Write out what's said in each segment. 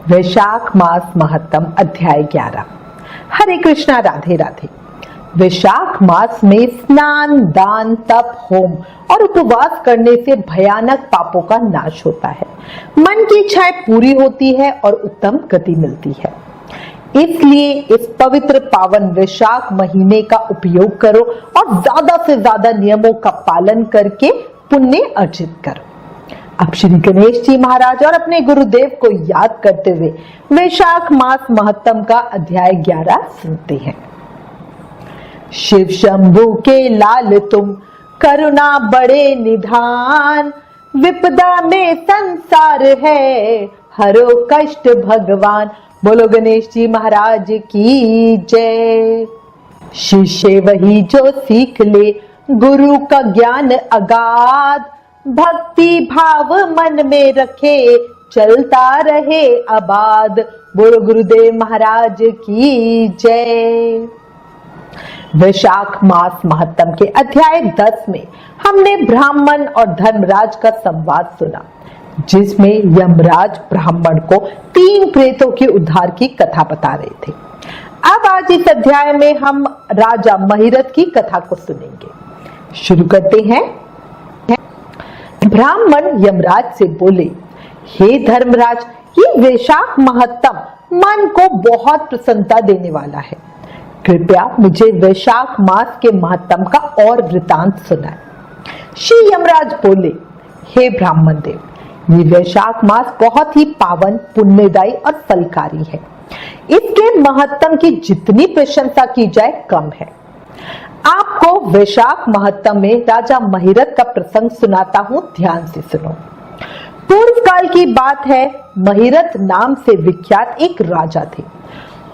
वैशाख मास महत्तम अध्याय 11। हरे कृष्णा, राधे राधे। वैशाख मास में स्नान, दान, तप, होम और उपवास करने से भयानक पापों का नाश होता है, मन की इच्छाएं पूरी होती है और उत्तम गति मिलती है। इसलिए इस पवित्र पावन वैशाख महीने का उपयोग करो और ज्यादा से ज्यादा नियमों का पालन करके पुण्य अर्जित करो। अब श्री गणेश जी महाराज और अपने गुरुदेव को याद करते हुए वैशाख मास महत्तम का अध्याय 11 सुनते हैं। शिव शंभु के लाल तुम, करुणा बड़े निधान, विपदा में संसार है, हरो कष्ट भगवान। बोलो गणेश जी महाराज की जय। शिष्य वही जो सीख ले गुरु का ज्ञान अगाध, भक्ति भाव मन में रखे, चलता रहे आबाद। बोलो गुरुदेव महाराज की जय। वैशाख मास महत्तम के अध्याय 10 में हमने ब्राह्मण और धर्मराज का संवाद सुना, जिसमें यमराज ब्राह्मण को 3 प्रेतों के उद्धार की कथा बता रहे थे। अब आज इस अध्याय में हम राजा महिरथ की कथा को सुनेंगे। शुरू करते हैं। ब्राह्मण यमराज से बोले, हे धर्मराज, ये वैशाख महत्तम मन को बहुत प्रसन्नता देने वाला है। कृपया मुझे वैशाख मास के महत्तम का और वृतांत सुनाएं। श्री यमराज बोले, हे ब्राह्मण देव, ये वैशाख मास बहुत ही पावन, पुण्यदायी और फलकारी है। इसके महत्तम की जितनी प्रशंसा की जाए कम है। आपको वैशाख महत्तम में राजा महिरथ का प्रसंग सुनाता हूं, ध्यान से सुनो। पूर्व काल की बात है, महिरथ नाम से विख्यात एक राजा थे।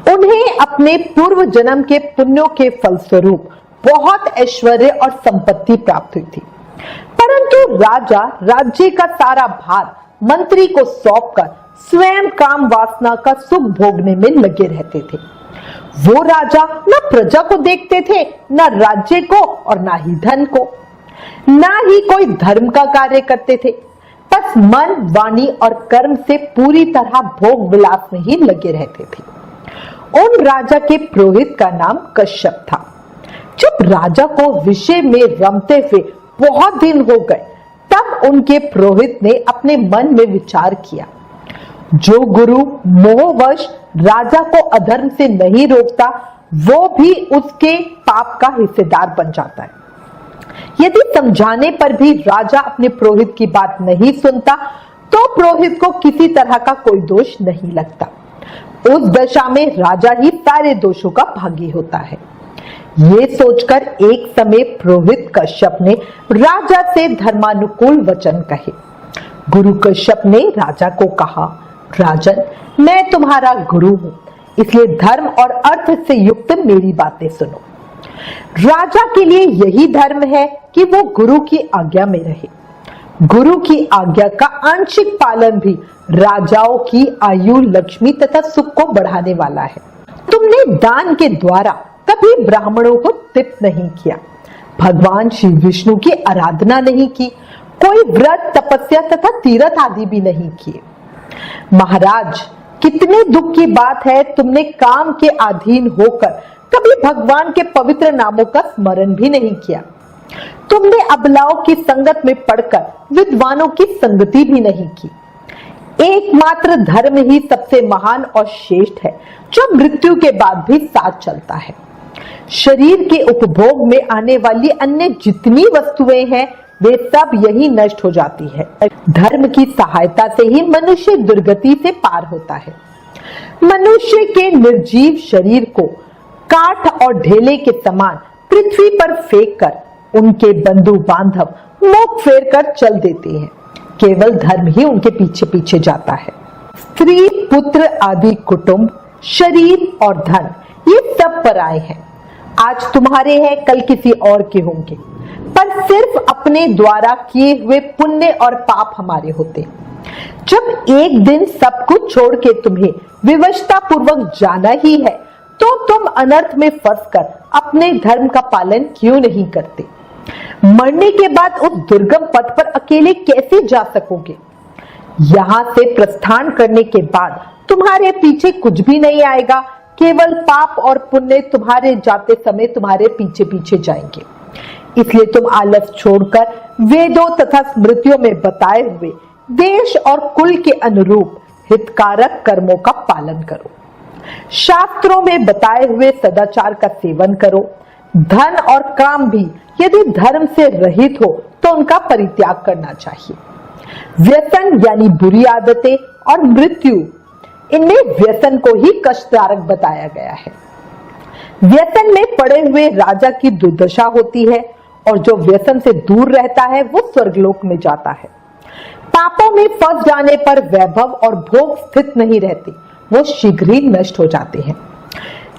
उन्हें अपने पूर्व जन्म के पुण्यों के फलस्वरूप बहुत ऐश्वर्य और संपत्ति प्राप्त हुई थी, परंतु राजा राज्य का सारा भार मंत्री को सौंपकर स्वयं काम वासना का सुख भोगने में लगे रहते थे। वो राजा न प्रजा को देखते थे, न राज्य को और न ही धन को, न ही कोई धर्म का कार्य करते थे। बस मन, वाणी और कर्म से पूरी तरह भोग विलास में ही लगे रहते थे। उन राजा के पुरोहित का नाम कश्यप था। जब राजा को विषय में रमते हुए बहुत दिन हो गए, तब उनके पुरोहित ने अपने मन में विचार किया, जो गुरु मोहवश राजा को अधर्म से नहीं रोकता, वो भी उसके पाप का हिस्सेदार बन जाता है। यदि समझाने पर भी राजा अपने पुरोहित की बात नहीं सुनता, तो पुरोहित को किसी तरह का कोई दोष नहीं लगता। उस दशा में राजा ही सारे दोषों का भागी होता है। ये सोचकर एक समय पुरोहित कश्यप ने राजा से धर्मानुकूल वचन कहे। गुरु कश्यप ने राजा को कहा, राजन, मैं तुम्हारा गुरु हूं, इसलिए धर्म और अर्थ से युक्त मेरी बातें सुनो। राजा के लिए यही धर्म है कि वो गुरु की आज्ञा में रहे। गुरु की आज्ञा का आंशिक पालन भी राजाओं की आयु, लक्ष्मी तथा सुख को बढ़ाने वाला है। तुमने दान के द्वारा कभी ब्राह्मणों को तृप्त नहीं किया, भगवान श्री विष्णु की आराधना नहीं की, कोई व्रत, तपस्या तथा तीर्थ आदि भी नहीं किए। महाराज, कितने दुख की बात है, तुमने काम के अधीन होकर कभी भगवान के पवित्र नामों का स्मरण भी नहीं किया। तुमने अबलाओं की संगत में पड़कर विद्वानों की संगति भी नहीं की। एकमात्र धर्म ही सबसे महान और श्रेष्ठ है, जो मृत्यु के बाद भी साथ चलता है। शरीर के उपभोग में आने वाली अन्य जितनी वस्तुएं हैं, वे सब यही नष्ट हो जाती है। धर्म की सहायता से ही मनुष्य दुर्गति से पार होता है। मनुष्य के निर्जीव शरीर को काठ और ढेले के समान पृथ्वी पर फेंक कर उनके बंधु बांधव मुख फेर कर चल देते हैं। केवल धर्म ही उनके पीछे पीछे जाता है। स्त्री, पुत्र आदि कुटुंब, शरीर और धन, ये सब पराये हैं। आज तुम्हारे हैं, कल किसी और के होंगे, पर सिर्फ अपने द्वारा किए हुए पुण्य और पाप हमारे होते। जब एक दिन सब कुछ छोड़ के तुम्हें विवशता पूर्वक जाना ही है, तो तुम अनर्थ में फंसकर अपने धर्म का पालन क्यों नहीं करते? मरने के बाद उस दुर्गम पथ पर अकेले कैसे जा सकोगे? यहाँ से प्रस्थान करने के बाद तुम्हारे पीछे कुछ भी नहीं आएगा, केवल पाप और पुण्य तुम्हारे जाते समय तुम्हारे पीछे पीछे जाएंगे। इसलिए तुम आलस छोड़कर वेदों तथा स्मृतियों में बताए हुए देश और कुल के अनुरूप हितकारक कर्मों का पालन करो। शास्त्रों में बताए हुए सदाचार का सेवन करो। धन और काम भी यदि धर्म से रहित हो तो उनका परित्याग करना चाहिए। व्यसन यानी बुरी आदतें और मृत्यु, इनमें व्यसन को ही कष्टदायक बताया गया है। व्यसन में पड़े हुए राजा की दुर्दशा होती है और जो व्यसन से दूर रहता है वो स्वर्गलोक में जाता है। पापों में फंस जाने पर वैभव और भोग स्थित नहीं रहते, वो शीघ्र ही नष्ट हो जाते हैं।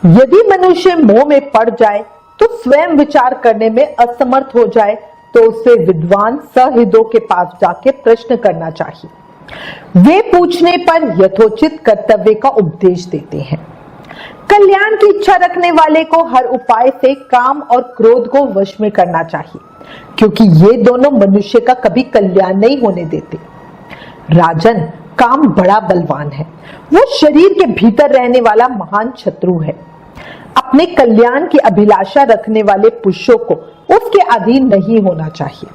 यदि मनुष्य मोह में पड़ जाए तो स्वयं विचार करने में असमर्थ हो जाए तो उसे विद्वान सहृदयों के पास जाके प्रश्न करना चाहिए। वे पूछने पर यथोचित कर्तव्य का उपदेश देते हैं। कल्याण की इच्छा रखने वाले को हर उपाय से काम और क्रोध को वश में करना चाहिए, क्योंकि ये दोनों मनुष्य का कभी कल्याण नहीं होने देते। राजन, काम बड़ा बलवान है, वो शरीर के भीतर रहने वाला महान शत्रु है। अपने कल्याण की अभिलाषा रखने वाले पुरुषों को उसके अधीन नहीं होना चाहिए।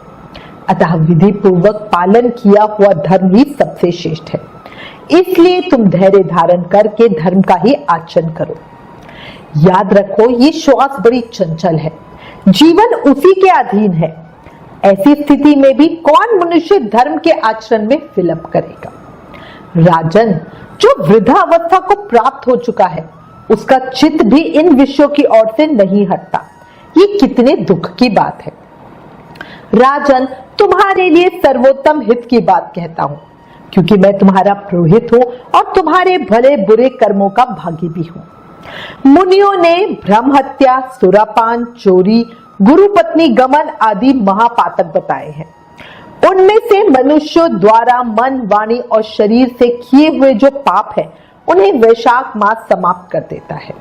अतः विधि पूर्वक पालन किया हुआ धर्म ही सबसे श्रेष्ठ है। इसलिए तुम धैर्य धारण करके धर्म का ही आचरण करो। याद रखो, ये श्वास बड़ी चंचल है, जीवन उसी के अधीन है। ऐसी स्थिति में भी कौन मनुष्य धर्म के आचरण में विलंब करेगा। राजन, जो वृद्धावस्था को प्राप्त हो चुका है उसका चित्त भी इन विषयों की ओर से नहीं हटता। ये कितने दुख की बात है। राजन, तुम्हारे लिए सर्वोत्तम हित की बात कहता हूं, क्योंकि मैं तुम्हारा पुरोहित हूं और तुम्हारे भले बुरे कर्मों का भागी भी हूं। मुनियों ने ब्रह्म हत्या, सुरापान, चोरी, गुरु पत्नी गमन आदि महापातक बताए हैं। उनमें से मनुष्यों द्वारा मन, वाणी और शरीर से किए हुए जो पाप है उन्हें वैशाख मास समाप्त कर देता है।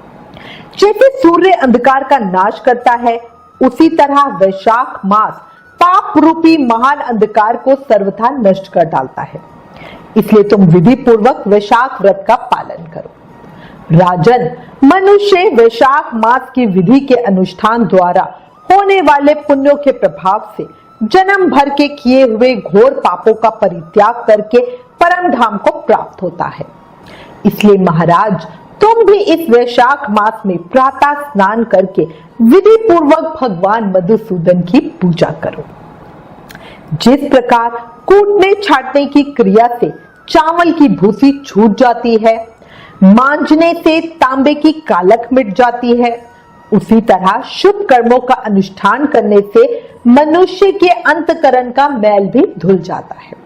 जैसे सूर्य अंधकार का नाश करता है, उसी तरह वैशाख मास पाप रूपी महान अंधकार को सर्वथा नष्ट कर डालता है। इसलिए तुम विधि पूर्वक वैशाख व्रत का पालन करो। राजन, मनुष्य वैशाख मास की विधि के अनुष्ठान द्वारा होने वाले पुण्यों के प्रभाव से जन्म भर के किए हुए घोर पापों का परित्याग करके परम धाम को प्राप्त होता है। इसलिए महाराज, तुम भी इस वैशाख मास में प्रातः स्नान करके विधि पूर्वक भगवान मधुसूदन की पूजा करो। जिस प्रकार कूटने छाटने की क्रिया से चावल की भूसी छूट जाती है, मांजने से तांबे की कालख मिट जाती है, उसी तरह शुभ कर्मों का अनुष्ठान करने से मनुष्य के अंतकरण का मैल भी धुल जाता है।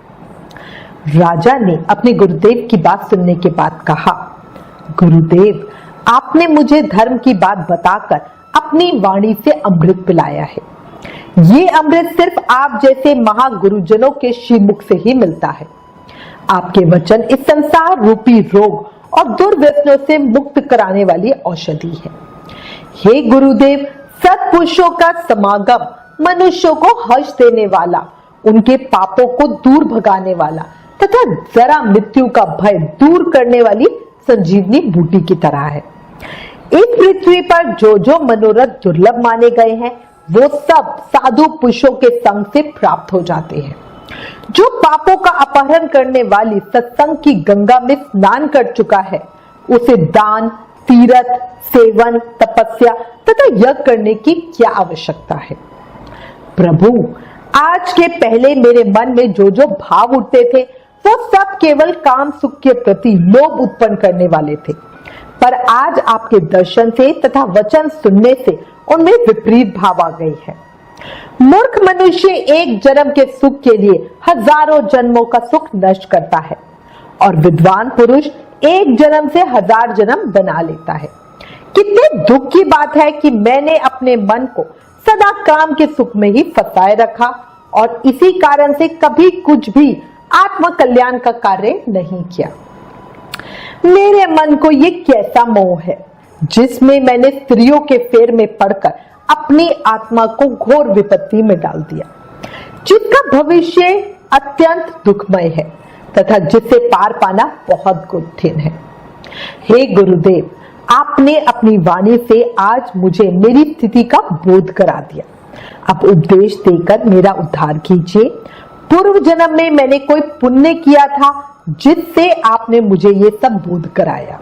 राजा ने अपने गुरुदेव की बात सुनने के बाद कहा, गुरुदेव, आपने मुझे धर्म की बात बताकर अपनी वाणी से अमृत पिलाया है। ये अमृत सिर्फ आप जैसे महागुरुजनों के श्रीमुख से ही मिलता है। आपके वचन इस संसार रूपी रोग और दुर्व्यसनों से मुक्त कराने वाली औषधि है। हे गुरुदेव, सत्पुरुषों का समागम मनुष्यों को हर्ष देने वाला, उनके पापों को दूर भगाने वाला तथा जरा मृत्यु का भय दूर करने वाली संजीवनी बूटी की तरह है। इस पृथ्वी पर जो जो मनोरथ दुर्लभ माने गए हैं वो सब साधु पुरुषों के संग से प्राप्त हो जाते हैं। जो पापों का अपहरण करने वाली सत्संग की गंगा में स्नान कर चुका है, उसे दान, तीर्थ, सेवन, तपस्या तथा यज्ञ करने की क्या आवश्यकता है। प्रभु, आज के पहले मेरे मन में जो जो भाव उठते थे वो सब केवल काम सुख के प्रति लोभ उत्पन्न करने वाले थे, पर आज आपके दर्शन से तथा वचन सुनने से उनमें विपरीत भाव आ गई है। मूर्ख मनुष्य एक जन्म के सुख के लिए हजारों जन्मों का सुख नष्ट करता है और विद्वान पुरुष एक जन्म से 1000 जन्म बना लेता है। कितने दुख की बात है कि मैंने अपने मन को सदा काम के सुख में ही फंसाए रखा और इसी कारण से कभी कुछ भी आत्म कल्याण का कार्य नहीं किया। मेरे मन को ये कैसा मोह है जिसमें मैंने स्त्रियों के फेर में पड़कर अपनी आत्मा को घोर विपत्ति में डाल दिया, जिसका भविष्य अत्यंत दुखमय है। तथा जिसे पार पाना बहुत कठिन है। हे गुरुदेव, आपने अपनी वाणी से आज मुझे मेरी स्थिति का बोध करा दिया। अब उपदेश देकर मेरा उद्धार कीजिए। पूर्व जन्म में मैंने कोई पुण्य किया था जिससे आपने मुझे ये सब बोध कराया।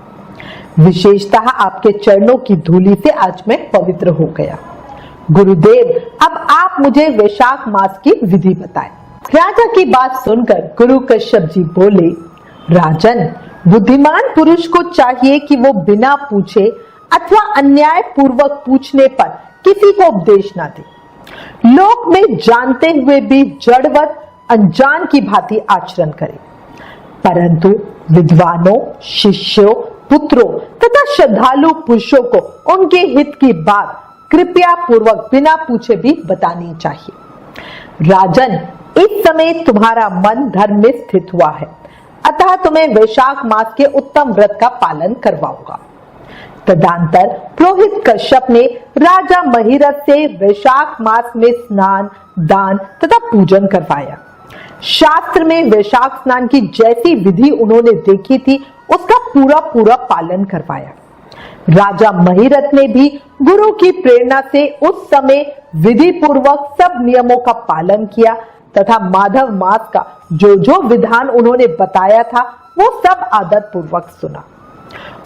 विशेषतः आपके चरणों की धूलि से आज मैं पवित्र हो गया। गुरुदेव, अब आप मुझे वैशाख मास की विधि बताएं। राजा की बात सुनकर गुरु कश्यप जी बोले, राजन, बुद्धिमान पुरुष को चाहिए कि वो बिना पूछे अथवा अन्याय पूर्वक पूछने पर किसी को उपदेश ना दे। लोक में जानते हुए भी जड़वत अनजान की भांति आचरण करे, परंतु विद्वानों, शिष्यों, पुत्रों तथा श्रद्धालु पुरुषों को उनके हित की बात कृपया पूर्वक बिना पूछे भी बतानी चाहिए। राजन, इस समय तुम्हारा मन धर्म में स्थित हुआ है, अतः तुम्हें वैशाख मास के उत्तम व्रत का पालन करवाऊंगा। तदंतर पुरोहित कश्यप ने राजा महिरथ से वैशाख मास में स्नान, दान तथा पूजन करवाया। शास्त्र में वैशाख स्नान की जैसी विधि उन्होंने देखी थी उसका पूरा पूरा पालन करवाया। राजा महिरथ ने भी गुरु की प्रेरणा से उस समय विधि पूर्वक सब नियमों का पालन किया तथा माधव मास का जो जो विधान उन्होंने बताया था वो सब आदर पूर्वक सुना।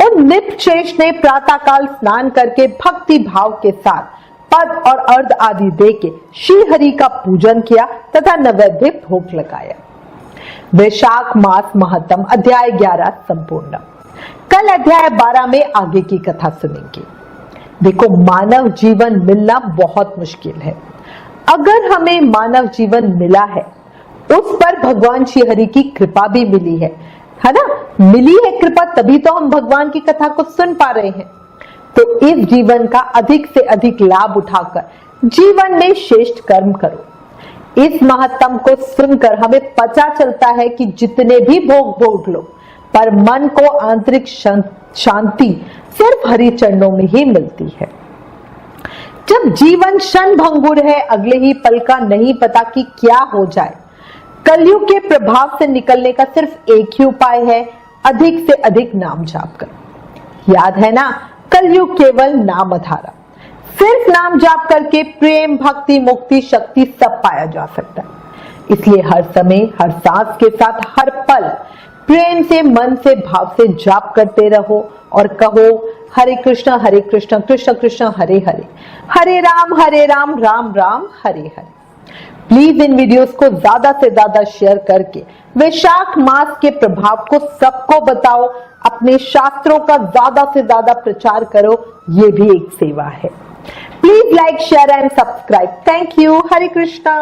उन निपशेष ने प्रातःकाल स्नान करके भक्ति भाव के साथ पद और अर्ध आदि दे के श्री हरि का पूजन किया तथा नैवेद्य भोग लगाया। वैशाख मास महत्तम अध्याय 11 संपूर्ण। कल अध्याय 12 में आगे की कथा सुनेंगे। देखो, मानव जीवन मिलना बहुत मुश्किल है। अगर हमें मानव जीवन मिला है उस पर भगवान श्री हरि की कृपा भी मिली है ना? मिली है कृपा, तभी तो हम भगवान की कथा को सुन पा रहे हैं। तो इस जीवन का अधिक से अधिक लाभ उठाकर जीवन में श्रेष्ठ कर्म करो। इस महत्तम को सुनकर हमें पता चलता है कि जितने भी भोग लो, पर मन को आंतरिक शांति सिर्फ हरि चरणों में ही मिलती है। जब जीवन क्षण भंगुर है, अगले ही पल का नहीं पता कि क्या हो जाए। कलयुग के प्रभाव से निकलने का सिर्फ एक ही उपाय है, अधिक से अधिक नाम जाप करो। याद है ना, कलयुग केवल नाम आधारा। सिर्फ नाम जाप करके प्रेम, भक्ति, मुक्ति, शक्ति सब पाया जा सकता है। इसलिए हर समय, हर सांस के साथ, हर पल प्रेम से, मन से, भाव से जाप करते रहो और कहो, हरे कृष्ण कृष्ण कृष्ण हरे हरे, हरे Ram Ram Ram Hare Hare. Please in videos को ज्यादा से ज्यादा शेयर करके वैशाख मास के प्रभाव को सबको बताओ। अपने शास्त्रों का ज्यादा से ज्यादा प्रचार करो, ये भी एक सेवा है। Please like, share and subscribe. Thank you. Hare Krishna.